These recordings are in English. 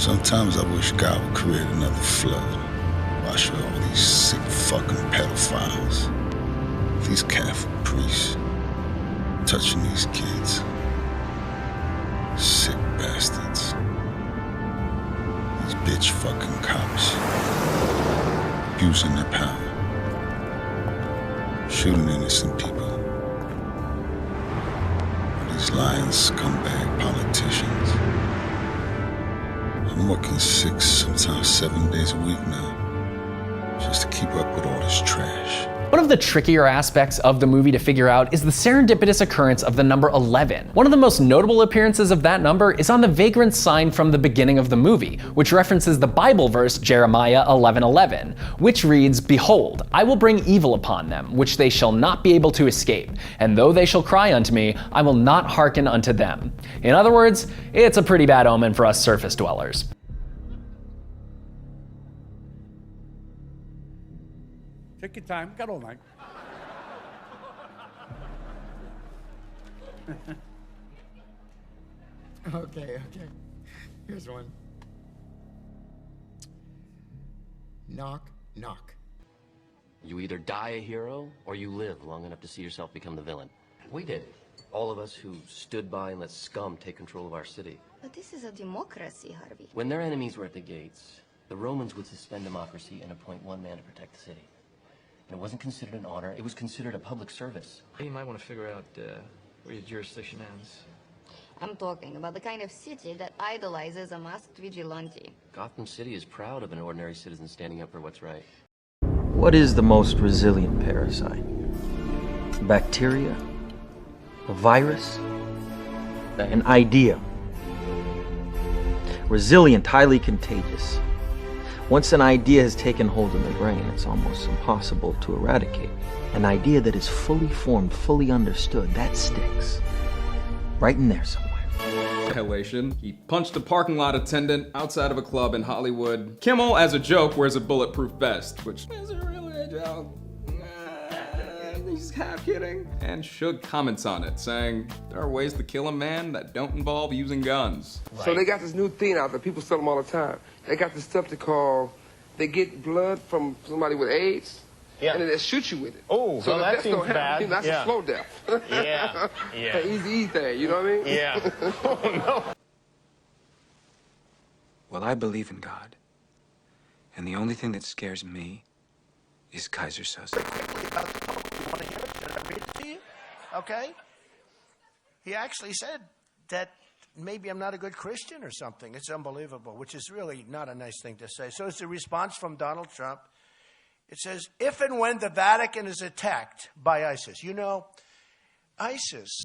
Sometimes I wish God would create another flood. Wash away all these sick fucking pedophiles. These Catholic priests touching these kids. Sick bastards. These bitch fucking cops abusing their power. Shooting innocent people. These lying scumbag politicians. I'm working 6, sometimes 7 days a week now, just to keep up with all this trash. One of the trickier aspects of the movie to figure out is the serendipitous occurrence of the number 11. One of the most notable appearances of that number is on the vagrant sign from the beginning of the movie, which references the Bible verse Jeremiah 11:11, which reads, "Behold, I will bring evil upon them, which they shall not be able to escape, and though they shall cry unto me, I will not hearken unto them." In other words, it's a pretty bad omen for us surface dwellers. Take your time, got all night. Okay. Here's one. Knock, knock. You either die a hero, or you live long enough to see yourself become the villain. We did. All of us who stood by and let scum take control of our city. But this is a democracy, Harvey. When their enemies were at the gates, the Romans would suspend democracy and appoint one man to protect the city. And it wasn't considered an honor, it was considered a public service. You might want to figure out where your jurisdiction ends. I'm talking about the kind of city that idolizes a masked vigilante. Gotham City is proud of an ordinary citizen standing up for what's right. What is the most resilient parasite? A bacteria? A virus? An idea? Resilient, highly contagious. Once an idea has taken hold in the brain, it's almost impossible to eradicate. An idea that is fully formed, fully understood, that sticks. Right in there somewhere. Annihilation. He punched a parking lot attendant outside of a club in Hollywood. Kimmel, as a joke, wears a bulletproof vest, which isn't really a joke. He's half kidding. And Suge comments on it, saying, there are ways to kill a man that don't involve using guns. Right. So they got this new thing out there. People sell them all the time. They got this stuff they get blood from somebody with AIDS, and then they shoot you with it. Oh, so well, that seems bad. That's a slow death. Yeah. An easy thing, you know what I mean? Yeah. Oh, no. Well, I believe in God. And the only thing that scares me is Kaiser Soze. Okay? He actually said that maybe I'm not a good Christian or something. It's unbelievable, which is really not a nice thing to say. So it's a response from Donald Trump. It says, if and when the Vatican is attacked by ISIS. You know, ISIS.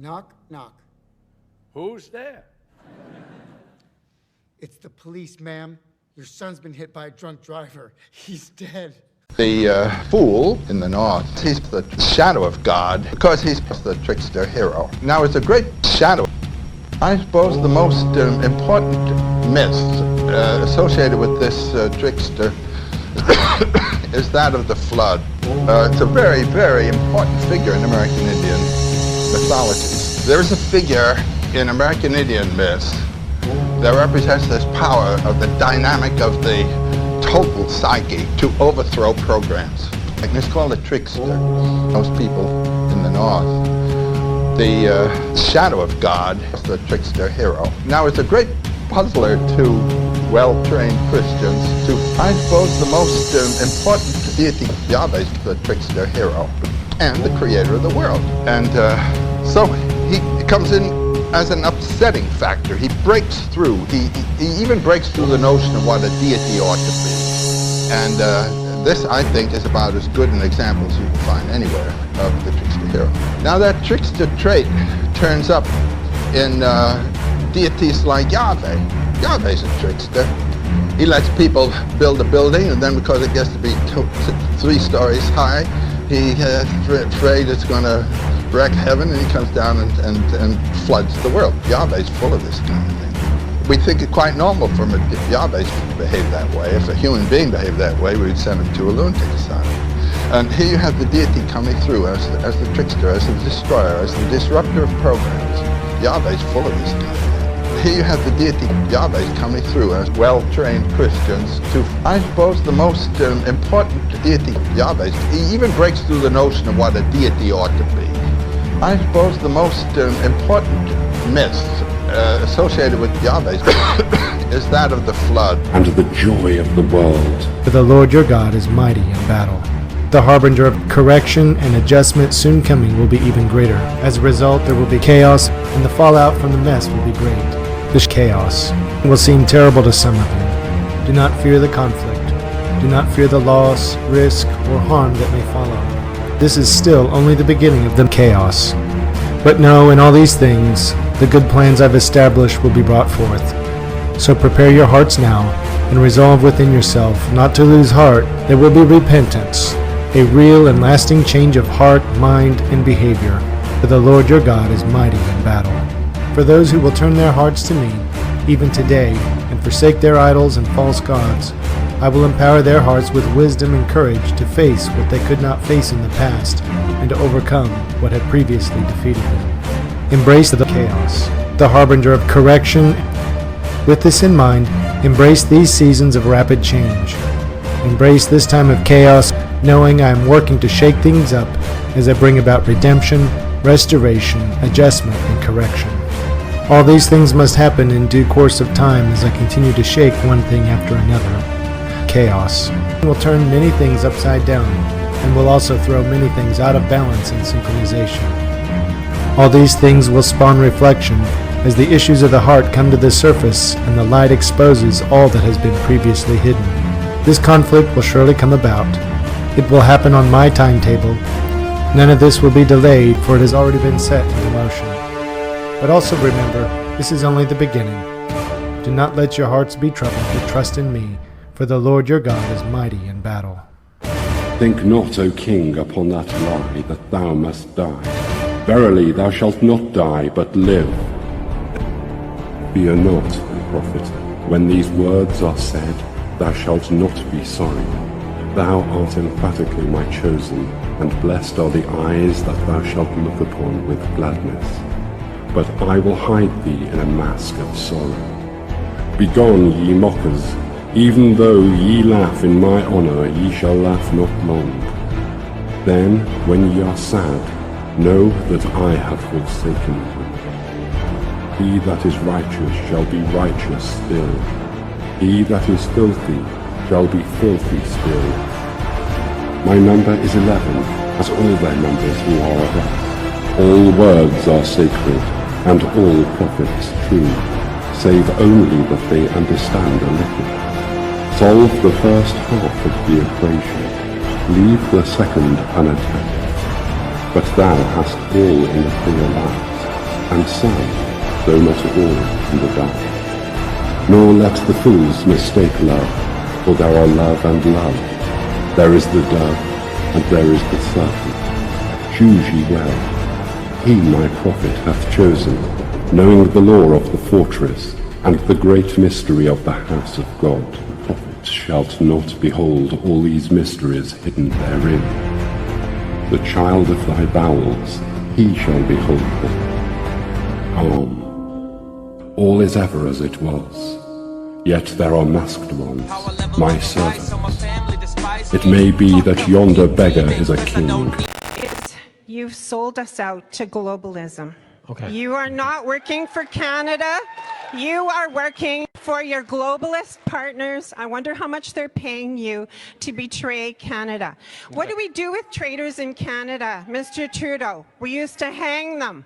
Knock, knock. Who's there? It's the police, ma'am. Your son's been hit by a drunk driver. He's dead. The fool in the north, he's the shadow of God because he's the trickster hero. Now, it's a great shadow. I suppose the most important myth associated with this trickster is that of the flood. It's a very, very important figure in American Indian mythology. There is a figure in American Indian myths that represents this power of the dynamic of the total psyche to overthrow programs. It's called a trickster. Most people in the north, the shadow of God is the trickster hero. Now, it's a great puzzler to well-trained Christians to, I suppose, the most important deity, Yahweh, is the trickster hero and the creator of the world. And so he comes in as an upsetting factor. He breaks through. He even breaks through the notion of what a deity ought to be. And this, I think, is about as good an example as you can find anywhere of the trickster hero. Now, that trickster trait turns up in deities like Yahweh. Yahweh's a trickster. He lets people build a building, and then because it gets to be 3 stories high, he's afraid it's going to wreck heaven, and he comes down and floods the world. Yahweh's full of this kind of thing. We think it quite normal for Yahweh to behave that way. If a human being behaved that way, we would send him to a lunatic asylum. And here you have the deity coming through as the trickster, as the destroyer, as the disruptor of programs. Yahweh's full of this kind of thing. Here you have the deity Yahweh coming through as well-trained Christians to, I suppose, the most important deity Yahweh. He even breaks through the notion of what a deity ought to be. I suppose the most important myth associated with Yahweh is that of the flood. And the joy of the world. For the Lord your God is mighty in battle. The harbinger of correction and adjustment soon coming will be even greater. As a result, there will be chaos, and the fallout from the mess will be great. This chaos will seem terrible to some of you. Do not fear the conflict. Do not fear the loss, risk, or harm that may follow. This is still only the beginning of the chaos. But know, in all these things, the good plans I've established will be brought forth. So prepare your hearts now, and resolve within yourself not to lose heart. There will be repentance, a real and lasting change of heart, mind, and behavior. For the Lord your God is mighty in battle. For those who will turn their hearts to me, even today, and forsake their idols and false gods, I will empower their hearts with wisdom and courage to face what they could not face in the past, and to overcome what had previously defeated them. Embrace the chaos, the harbinger of correction. With this in mind, embrace these seasons of rapid change. Embrace this time of chaos, knowing I am working to shake things up as I bring about redemption, restoration, adjustment, and correction. All these things must happen in due course of time as I continue to shake one thing after another. Chaos will turn many things upside down and will also throw many things out of balance and synchronization. All these things will spawn reflection as the issues of the heart come to the surface and the light exposes all that has been previously hidden. This conflict will surely come about. It will happen on my timetable. None of this will be delayed, for it has already been set into motion. But also remember, this is only the beginning. Do not let your hearts be troubled, but trust in me, for the Lord your God is mighty in battle. Think not, O king, upon that lie, that thou must die. Verily, thou shalt not die, but live. Fear not, prophet, when these words are said, thou shalt not be sorry. Thou art emphatically my chosen, and blessed are the eyes that thou shalt look upon with gladness. But I will hide thee in a mask of sorrow. Begone, ye mockers, even though ye laugh in my honor, ye shall laugh not long. Then, when ye are sad, know that I have forsaken you. He that is righteous shall be righteous still. He that is filthy shall be filthy still. My number is 11, as all their numbers who are above. All words are sacred, and all prophets true, save only that they understand a little. Solve the first half of the equation, leave the second unattached. But thou hast all in the clear light, and some, though not all, in the dark. Nor let the fools mistake love, for there are love and love. There is the dove, and there is the serpent. Choose ye well. He, my prophet, hath chosen, knowing the lore of the fortress, and the great mystery of the house of God. Prophets shalt not behold all these mysteries hidden therein. The child of thy bowels, he shall behold them. All is ever as it was, yet there are masked ones, my servants. It may be that yonder beggar is a king. You've sold us out to globalism. Okay. You are not working for Canada. You are working for your globalist partners. I wonder how much they're paying you to betray Canada. What do we do with traitors in Canada, Mr. Trudeau? We used to hang them.